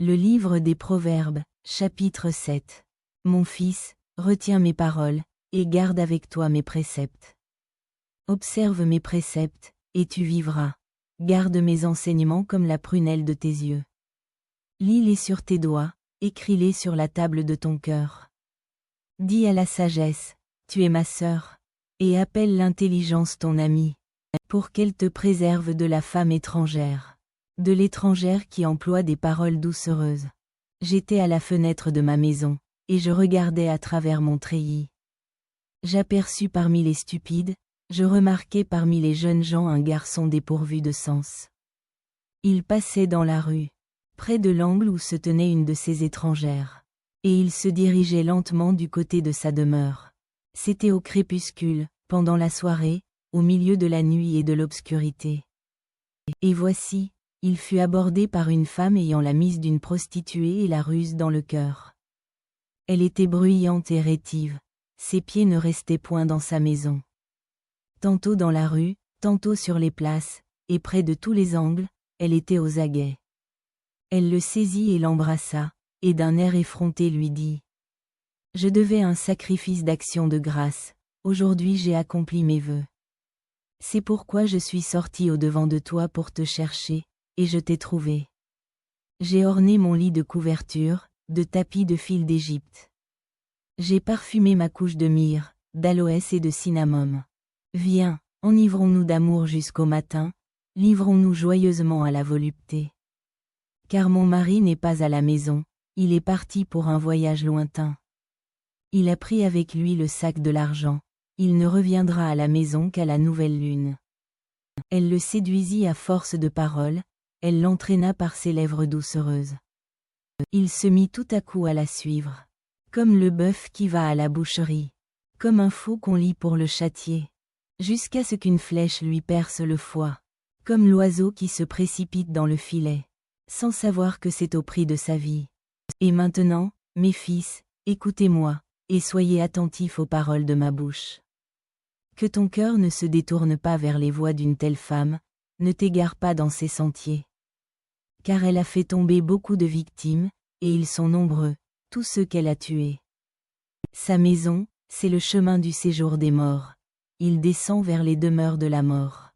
Le livre des Proverbes, chapitre 7. Mon fils, retiens mes paroles, et garde avec toi mes préceptes. Observe mes préceptes, et tu vivras. Garde mes enseignements comme la prunelle de tes yeux. Lis-les sur tes doigts, écris-les sur la table de ton cœur. Dis à la sagesse, tu es ma sœur, et appelle l'intelligence ton amie, pour qu'elle te préserve de la femme étrangère, de l'étrangère qui emploie des paroles doucereuses. J'étais à la fenêtre de ma maison, et je regardais à travers mon treillis. J'aperçus parmi les stupides, je remarquai parmi les jeunes gens un garçon dépourvu de sens. Il passait dans la rue, près de l'angle où se tenait une de ces étrangères, et il se dirigeait lentement du côté de sa demeure. C'était au crépuscule, pendant la soirée, au milieu de la nuit et de l'obscurité. Et voici, il fut abordé par une femme ayant la mise d'une prostituée et la ruse dans le cœur. Elle était bruyante et rétive, ses pieds ne restaient point dans sa maison. Tantôt dans la rue, tantôt sur les places, et près de tous les angles, elle était aux aguets. Elle le saisit et l'embrassa, et d'un air effronté lui dit : « Je devais un sacrifice d'action de grâce, aujourd'hui j'ai accompli mes vœux. C'est pourquoi je suis sorti au-devant de toi pour te chercher, et je t'ai trouvé. J'ai orné mon lit de couverture, de tapis de fil d'Égypte. J'ai parfumé ma couche de myrrhe, d'aloès et de cinnamome. Viens, enivrons-nous d'amour jusqu'au matin, livrons-nous joyeusement à la volupté. Car mon mari n'est pas à la maison, il est parti pour un voyage lointain. Il a pris avec lui le sac de l'argent, il ne reviendra à la maison qu'à la nouvelle lune. » Elle le séduisit à force de paroles, elle l'entraîna par ses lèvres doucereuses. Il se mit tout à coup à la suivre, comme le bœuf qui va à la boucherie, comme un fou qu'on lie pour le châtier, jusqu'à ce qu'une flèche lui perce le foie, comme l'oiseau qui se précipite dans le filet, sans savoir que c'est au prix de sa vie. Et maintenant, mes fils, écoutez-moi, et soyez attentifs aux paroles de ma bouche. Que ton cœur ne se détourne pas vers les voies d'une telle femme, ne t'égare pas dans ses sentiers. Car elle a fait tomber beaucoup de victimes, et ils sont nombreux, tous ceux qu'elle a tués. Sa maison, c'est le chemin du séjour des morts. Il descend vers les demeures de la mort.